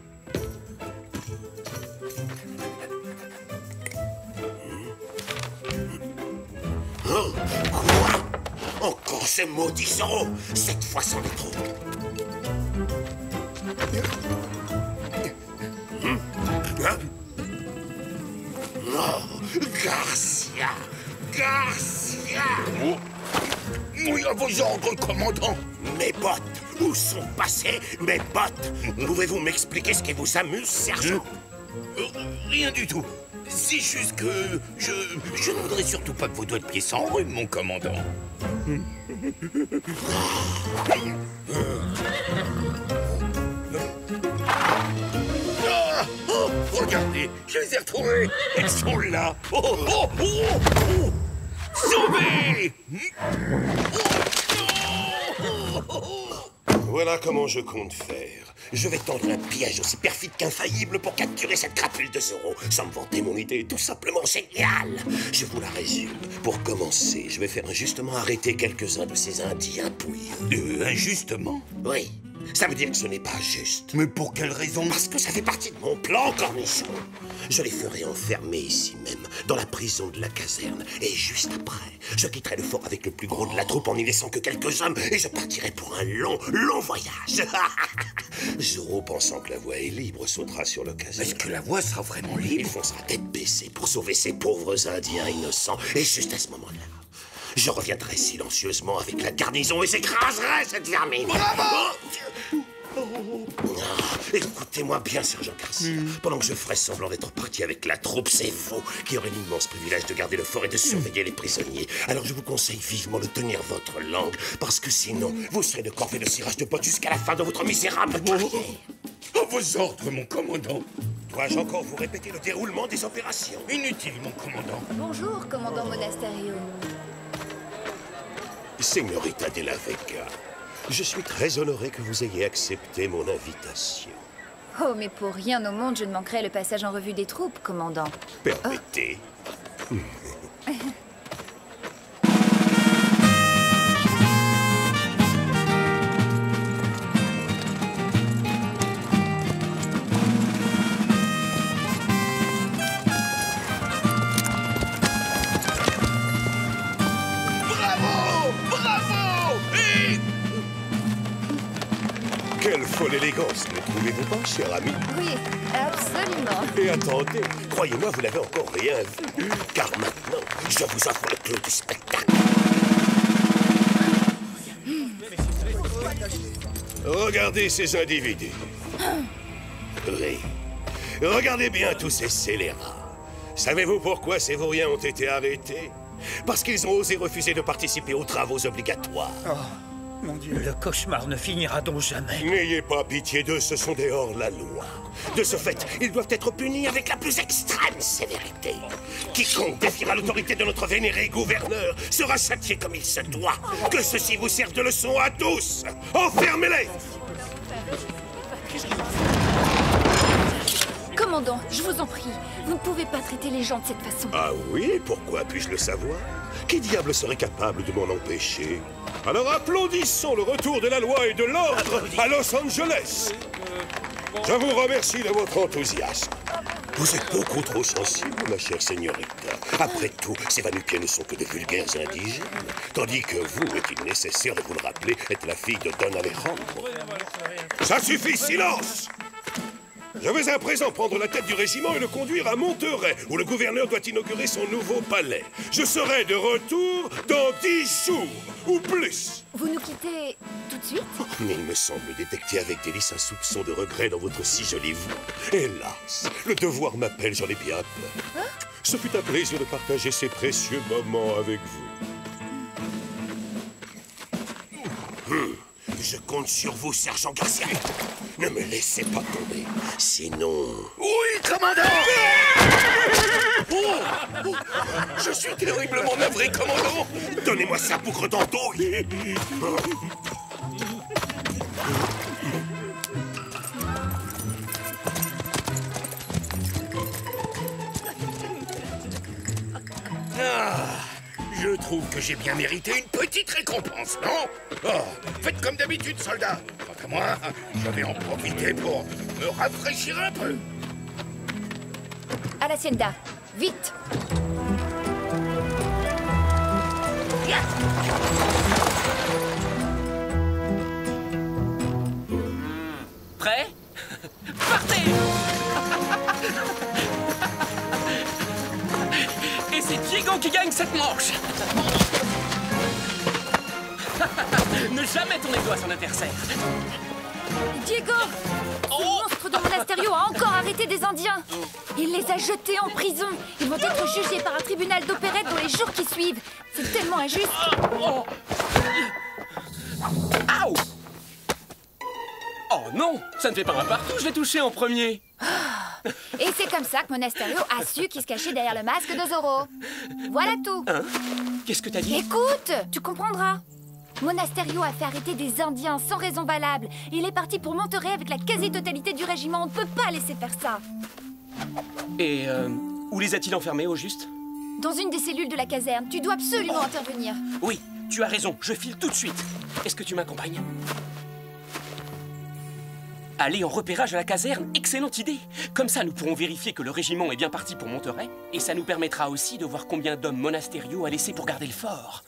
Oh, quoi? Encore ces maudits Zorro! Cette fois sans les trous. Oh, Garcia! Garcia! Oui, à vos ordres, commandant. Mes bottes. Où sont passées mes bottes? Pouvez-vous m'expliquer ce qui vous amuse, sergent? Rien du tout. C'est juste que je ne voudrais surtout pas que vos doigts de pied s'enrhument, mon commandant. Ah, oh, regardez, je les ai retrouvés. Elles sont là. Oh, oh, oh, oh. Sauvés! Voilà comment je compte faire. Je vais tendre un piège aussi perfide qu'infaillible pour capturer cette crapule de Zorro. Sans me vanter, mon idée est tout simplement géniale. Je vous la résume. Pour commencer, je vais faire injustement arrêter quelques-uns de ces Indiens pouilleux. Injustement? Oui. Ça veut dire que ce n'est pas juste. Mais pour quelle raison? Parce que ça fait partie de mon plan, cornichon. Je les ferai enfermer ici même, dans la prison de la caserne. Et juste après, je quitterai le fort avec le plus gros de la troupe en n'y laissant que quelques hommes et je partirai pour un long, long voyage. Zorro, pensant que la voie est libre, sautera sur l'occasion. Est-ce que la voie sera vraiment libre? Il foncera tête baissée pour sauver ces pauvres Indiens innocents. Et juste à ce moment-là, je reviendrai silencieusement avec la garnison et j'écraserai cette vermine. Bravo! Écoutez-moi bien, sergent Garcia. Pendant que je ferai semblant d'être parti avec la troupe, c'est vous qui aurez l'immense privilège de garder le fort et de surveiller les prisonniers. Alors je vous conseille vivement de tenir votre langue, parce que sinon, vous serez de corvée de cirage de bottes jusqu'à la fin de votre misérable carrière. À vos ordres, mon commandant. Dois-je encore vous répéter le déroulement des opérations? Inutile, mon commandant. Bonjour, commandant Monasterio. Señorita de la Vega, je suis très honoré que vous ayez accepté mon invitation. Oh, mais pour rien au monde, je ne manquerai le passage en revue des troupes, commandant. Permettez. Quelle folle élégance, ne trouvez-vous pas, cher ami? Oui, absolument. Et attendez, croyez-moi, vous n'avez encore rien vu. Car maintenant, je vous offre le clou du spectacle. Regardez ces individus. Oui. Regardez bien tous ces scélérats. Savez-vous pourquoi ces vauriens ont été arrêtés? Parce qu'ils ont osé refuser de participer aux travaux obligatoires. Mon Dieu, le cauchemar ne finira donc jamais. N'ayez pas pitié d'eux, ce sont des hors-la-loi. De ce fait, ils doivent être punis avec la plus extrême sévérité. Quiconque défiera l'autorité de notre vénéré gouverneur sera châtié comme il se doit. Que ceci vous serve de leçon à tous. Enfermez-les! Commandant, je vous en prie, vous ne pouvez pas traiter les gens de cette façon. Ah oui, pourquoi puis-je le savoir? Qui diable serait capable de m'en empêcher? Alors applaudissons le retour de la loi et de l'ordre à Los Angeles. Je vous remercie de votre enthousiasme. Vous êtes beaucoup trop sensible, ma chère señorita. Après tout, ces va-nu-pieds ne sont que de vulgaires indigènes. Tandis que vous, est-il nécessaire de vous le rappeler, êtes la fille de Don Alejandro. Ça suffit, silence! Je vais à présent prendre la tête du régiment et le conduire à Monterrey, où le gouverneur doit inaugurer son nouveau palais. Je serai de retour dans 10 jours, ou plus. Vous nous quittez tout de suite? Mais il me semble détecter avec délice un soupçon de regret dans votre si jolie voix. Hélas, le devoir m'appelle, j'en ai bien peur. Ce fut un plaisir de partager ces précieux moments avec vous. Je compte sur vous, sergent Garcia. Ne me laissez pas tomber, sinon... Oui, commandant! Oh, je suis terriblement navré, commandant! Donnez-moi ça, bougre d'andouille! Je trouve que j'ai bien mérité une petite récompense, non? Oh, faites comme d'habitude, soldat. Quant à moi, je vais en profiter pour me rafraîchir un peu. À l'hacienda, vite! Prêt? Partez! Et c'est Diego qui gagne cette manche! Ne jamais tourner le doigt son adversaire! Diego! Ce monstre de Monasterio a encore arrêté des Indiens! Il les a jetés en prison! Ils vont être jugés par un tribunal d'opérette dans les jours qui suivent! C'est tellement injuste! Aouh! Oh non! Ça ne fait pas un partout, je l'ai touché en premier! Et c'est comme ça que Monasterio a su qui se cachait derrière le masque de Zorro. Voilà tout. Hein? Qu'est-ce que t'as dit? Écoute, tu comprendras. Monasterio a fait arrêter des Indiens sans raison valable. Il est parti pour Monterrey avec la quasi-totalité du régiment. On ne peut pas laisser faire ça. Et où les a-t-il enfermés au juste? Dans une des cellules de la caserne. Tu dois absolument intervenir. Oui, tu as raison. Je file tout de suite. Est-ce que tu m'accompagnes? Aller en repérage à la caserne, excellente idée. Comme ça, nous pourrons vérifier que le régiment est bien parti pour Monterrey. Et ça nous permettra aussi de voir combien d'hommes Monasterio a laissé pour garder le fort.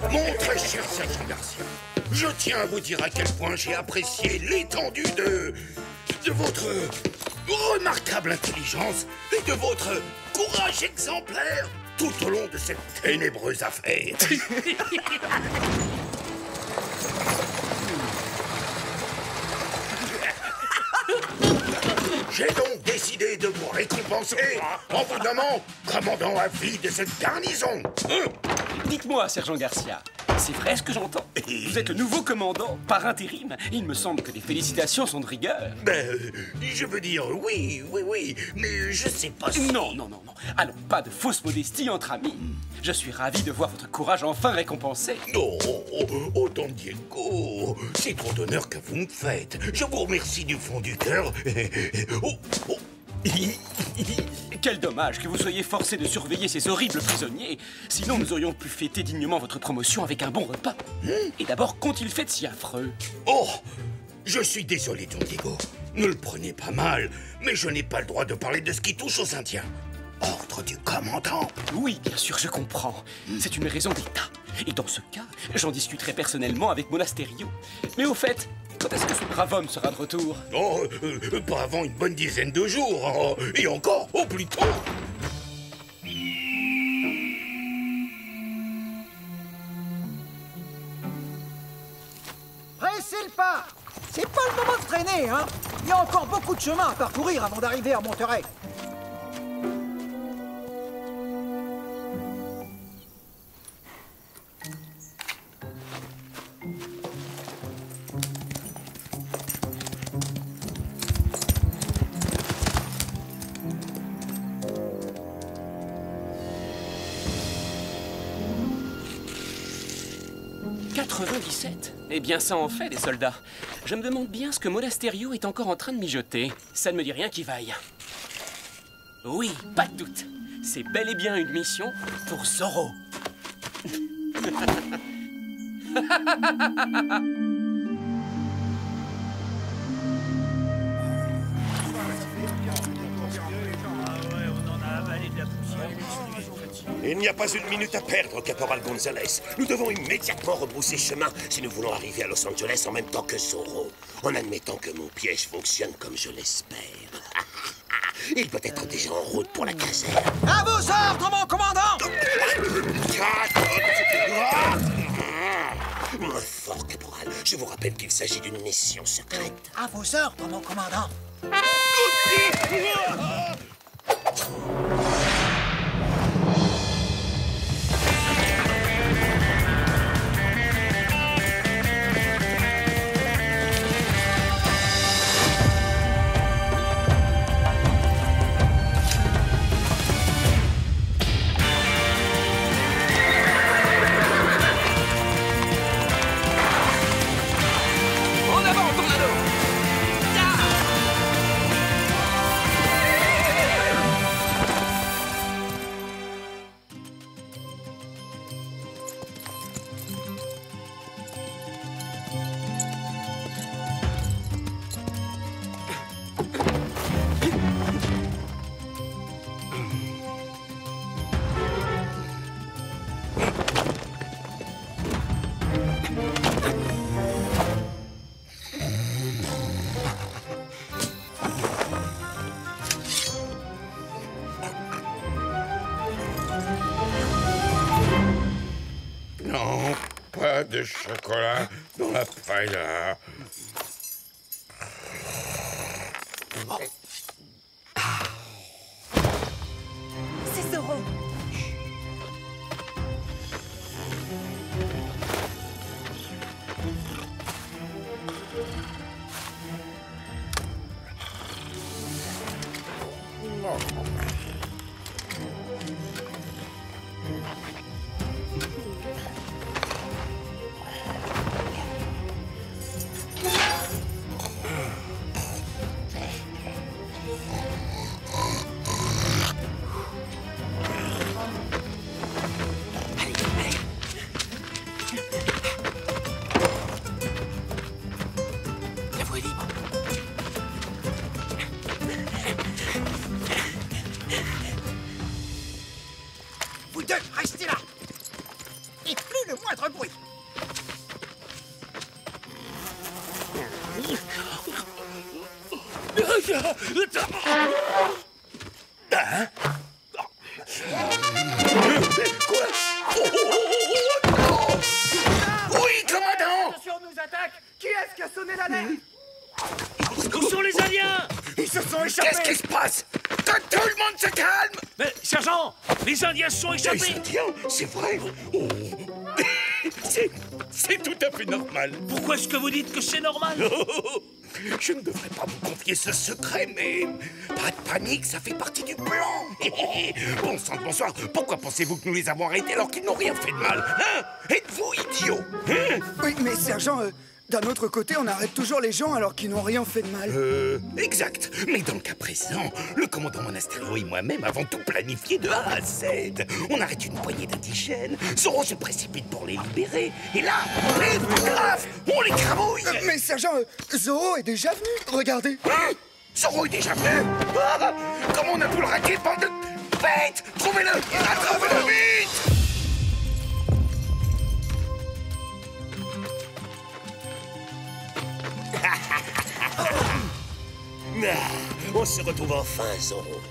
Mon très cher sergent Garcia, je tiens à vous dire à quel point j'ai apprécié l'étendue de votre remarquable intelligence et de votre courage exemplaire tout au long de cette ténébreuse affaire. J'ai donc décidé de vous récompenser en vous nommant commandant à vie de cette garnison. Dites-moi, sergent Garcia, c'est vrai ce que j'entends? Vous êtes le nouveau commandant par intérim. Il me semble que les félicitations sont de rigueur. Je veux dire, oui, mais je sais pas si... Non. Allons, pas de fausse modestie entre amis. Je suis ravi de voir votre courage enfin récompensé. Oh, Don Diego, c'est trop d'honneur que vous me faites. Je vous remercie du fond du cœur. Quel dommage que vous soyez forcé de surveiller ces horribles prisonniers. Sinon, nous aurions pu fêter dignement votre promotion avec un bon repas. Et d'abord, qu'ont-ils fait de si affreux? Oh, je suis désolé, Don Diego. Ne le prenez pas mal, mais je n'ai pas le droit de parler de ce qui touche aux Indiens. Ordre du commandant. Oui, bien sûr, je comprends. C'est une raison d'État. Et dans ce cas, j'en discuterai personnellement avec Monasterio. Mais au fait, quand est-ce que ce brave homme sera de retour? Oh, pas avant une bonne dizaine de jours. Et encore, au plus tôt. Pressez le pas! C'est pas le moment de traîner, hein? Il y a encore beaucoup de chemin à parcourir avant d'arriver à Monterrey. 97? Eh bien, ça en fait, des soldats. Je me demande bien ce que Monasterio est encore en train de mijoter. Ça ne me dit rien qui vaille. Oui, pas de doute. C'est bel et bien une mission pour Zoro. Il n'y a pas une minute à perdre, Caporal Gonzalez. Nous devons immédiatement rebrousser chemin si nous voulons arriver à Los Angeles en même temps que Zoro. En admettant que mon piège fonctionne comme je l'espère. Il peut être déjà en route pour la caserne. À vos ordres, mon commandant! Moins fort, Caporal. Je vous rappelle qu'il s'agit d'une mission secrète. À vos ordres, mon commandant. Pas de chocolat dans la paella. C'est Zoro. Vous deux, restez là! Et plus le moindre bruit! Hein? Quoi? Oui, commandant! Attention, on nous attaque! Qui est-ce qui a sonné l'alerte? Où sont les Indiens? Ils se sont échappés! Qu'est-ce qui se passe? Que tout le monde se calme! Mais, sergent, les Indiens se sont échappés! Les Indiens, c'est vrai? Oh. C'est tout à fait normal. Pourquoi est-ce que vous dites que c'est normal? Oh, je ne devrais pas vous confier ce secret, mais pas de panique, ça fait partie du plan. Bon sang de bonsoir, pourquoi pensez-vous que nous les avons arrêtés alors qu'ils n'ont rien fait de mal? Hein? Êtes-vous idiots? Hein? Oui, mais sergent, d'un autre côté, on arrête toujours les gens alors qu'ils n'ont rien fait de mal. Exact. Mais dans le cas présent, le commandant Monasterio et moi-même avons tout planifié de A à Z. On arrête une poignée d'indigènes, Zoro se précipite pour les libérer, et là, grave, on les cramouille. Mais sergent, Zoro est déjà venu, regardez. Hein? Zoro est déjà venu? Ah, comment on a pu le rater, bande de bêtes? Trouvez-le! Attrapez-le vite! On se retrouve enfin, Zoro.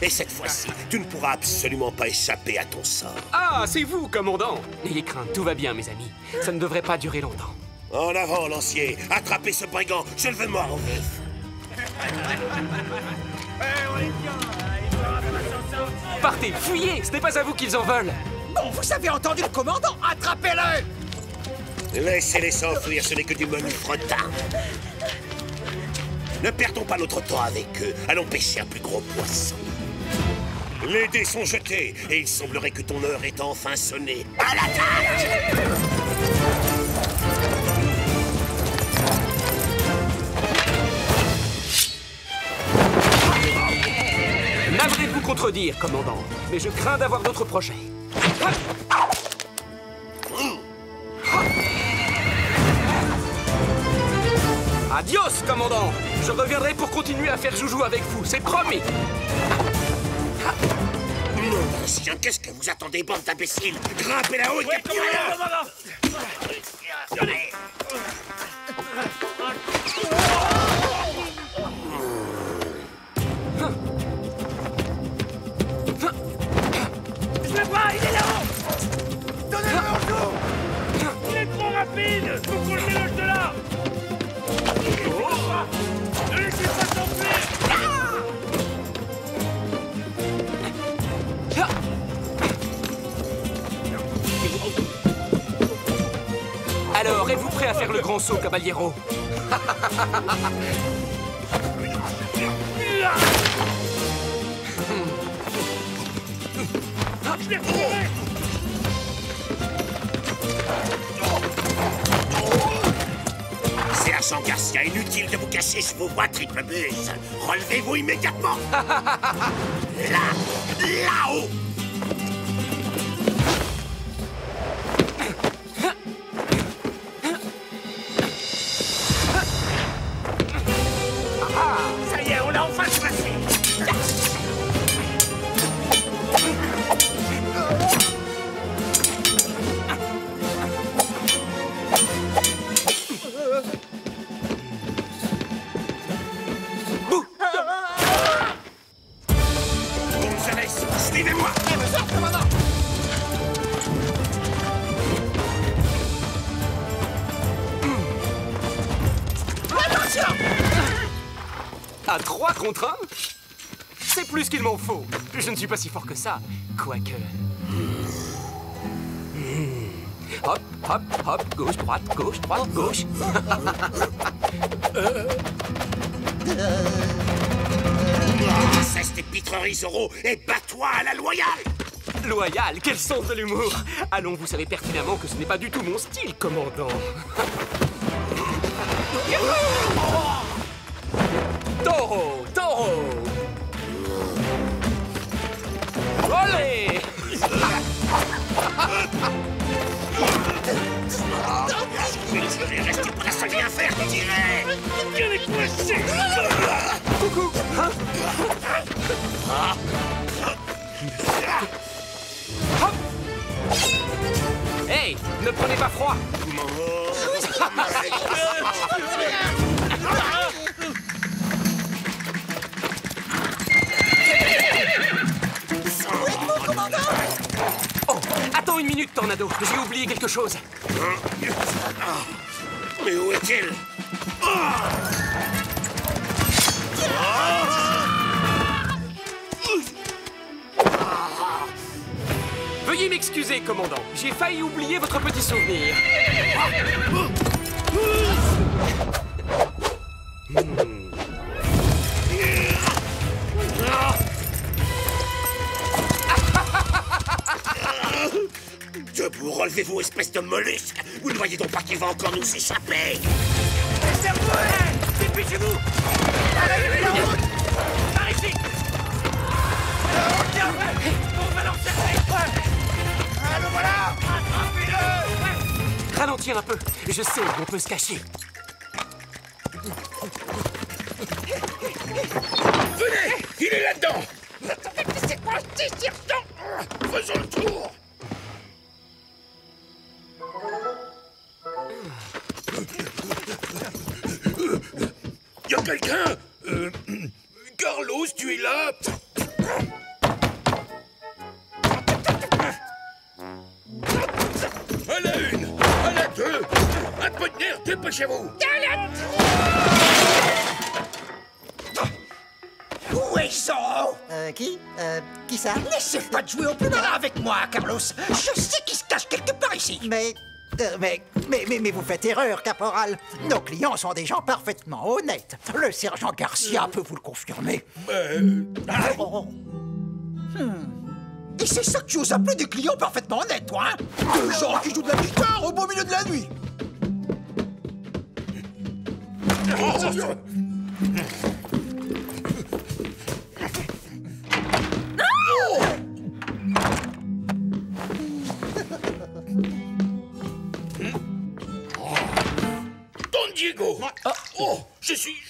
Et cette fois-ci, tu ne pourras absolument pas échapper à ton sort. Ah, c'est vous, commandant! N'ayez crainte, tout va bien, mes amis. Ça ne devrait pas durer longtemps. En avant, lancier. Attrapez ce brigand. Je le veux mort au vif. Partez, fuyez! Ce n'est pas à vous qu'ils en veulent! Bon, vous avez entendu le commandant! Attrapez-le! Laissez-les s'enfuir, ce n'est que du menu fretin. Ne perdons pas notre temps avec eux. Allons pêcher un plus gros poisson. Les dés sont jetés, et il semblerait que ton heure est enfin sonnée. À l'attaque! contredire, commandant, mais je crains d'avoir d'autres projets. Adios, commandant! Je reviendrai pour continuer à faire joujou avec vous, c'est promis! Mon chien, qu'est-ce que vous attendez, bande d'imbéciles? Grimpez là-haut et capturez-la! Je le vois, il est là-haut! Donnez-le au jour! Il est trop rapide! Faut qu'on le déloge de là! Ne laissez pas s'enfuir! Alors, êtes-vous prêt à faire le grand saut, Caballero? Je l'ai retrouvé! Sergent Garcia, inutile de vous cacher, je vous vois, triple buse. Relevez-vous immédiatement. Là-haut. Ça y est, on l'a enfin passé! Gonzalez, suivez-moi. Attention! À 3 contre 1? C'est plus qu'il m'en faut. Je ne suis pas si fort que ça, quoique... Hop, hop, hop, gauche, droite, gauche. Cesse tes pitreries, Zorro, et bats-toi à la loyale. Loyal, quel sens de l'humour! Allons, vous savez pertinemment que ce n'est pas du tout mon style, commandant. Taureau, taureau! Olé! Je vais rester presque à rien faire, tirez. Quel est coincé! Coucou! Hein? Hop! Hey, ne prenez pas froid! Oh, attends une minute, Tornado. J'ai oublié quelque chose. Mais où est-il? Veuillez m'excuser, commandant. J'ai failli oublier votre petit souvenir. Debout, relevez-vous, espèce de mollusque. Vous ne voyez donc pas qu'il va encore nous échapper? Laissez-vous! Dépêchez-vous! Allez, la route! Par ici! On va l'encercler! Ah, le voilà! Attrapez-le! Ralentir un peu. Je sais où on peut se cacher. Venez! Il est là-dedans! Attendez, mais c'est quoi ce serpent? Faisons le tour! Y a quelqu'un? Carlos, tu es là? À la une! À la deux! Un peu de nerf, dépêchez-vous! Où est Zorro? Qui ça? N'essaie pas de jouer au plus malin avec moi, Carlos. Je sais qu'il se cache quelque part ici. Mais vous faites erreur, caporal. Nos clients sont des gens parfaitement honnêtes. Le sergent Garcia peut vous le confirmer. Et c'est ça que tu oses appeler des clients parfaitement honnêtes, toi, hein? Des gens qui jouent de la guitare au beau milieu de la nuit.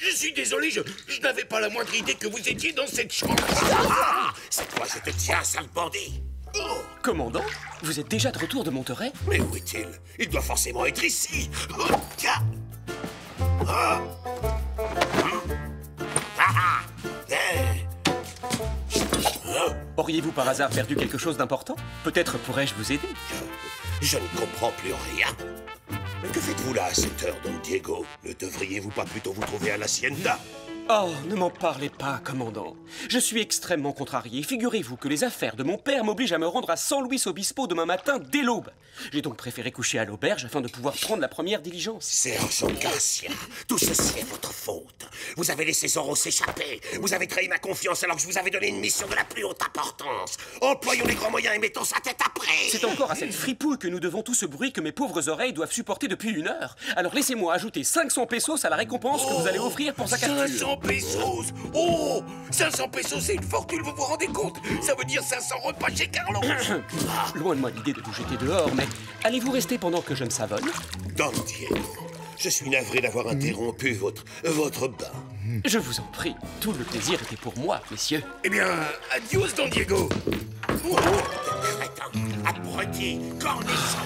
je suis désolé, je n'avais pas la moindre idée que vous étiez dans cette chambre. Ah, cette fois, je te tiens, sale bandit. Oh. Commandant, vous êtes déjà de retour de Monterey? Mais où est-il? Il doit forcément être ici. Oh, tiens. Ah. Auriez-vous par hasard perdu quelque chose d'important? Peut-être pourrais-je vous aider? Je ne comprends plus rien. Mais que faites-vous là à cette heure, Don Diego? Ne devriez-vous pas plutôt vous trouver à l'hacienda? Oh, ne m'en parlez pas, commandant. Je suis extrêmement contrarié. Figurez-vous que les affaires de mon père m'obligent à me rendre à San Luis Obispo demain matin dès l'aube. J'ai donc préféré coucher à l'auberge afin de pouvoir prendre la première diligence. Sergent Garcia, tout ceci est votre faute. Vous avez laissé Zorro s'échapper. Vous avez trahi ma confiance alors que je vous avais donné une mission de la plus haute importance. Employons les grands moyens et mettons sa tête après. C'est encore à cette fripouille que nous devons tout ce bruit que mes pauvres oreilles doivent supporter depuis 1 heure. Alors laissez-moi ajouter 500 pesos à la récompense que vous allez offrir pour sa capture. 500 pesos! Oh! 500 pesos, c'est une fortune, vous vous rendez compte? Ça veut dire 500 repas chez Carlos. Loin de moi l'idée de vous jeter dehors, mais allez-vous rester pendant que je me savonne? Don Diego, je suis navré d'avoir interrompu votre bain. Je vous en prie, tout le plaisir était pour moi, messieurs. Eh bien, adios, Don Diego. Oh, crétin, abruti, cornichon.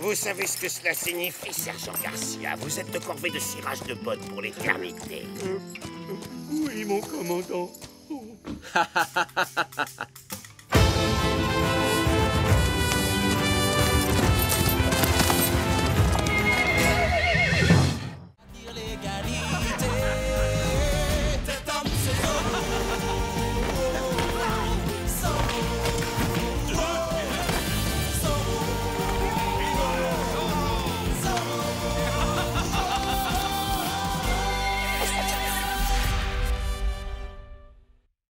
Vous savez ce que cela signifie, Sergent Garcia? Vous êtes de corvée de cirage de bottes pour l'éternité. Oui, mon commandant.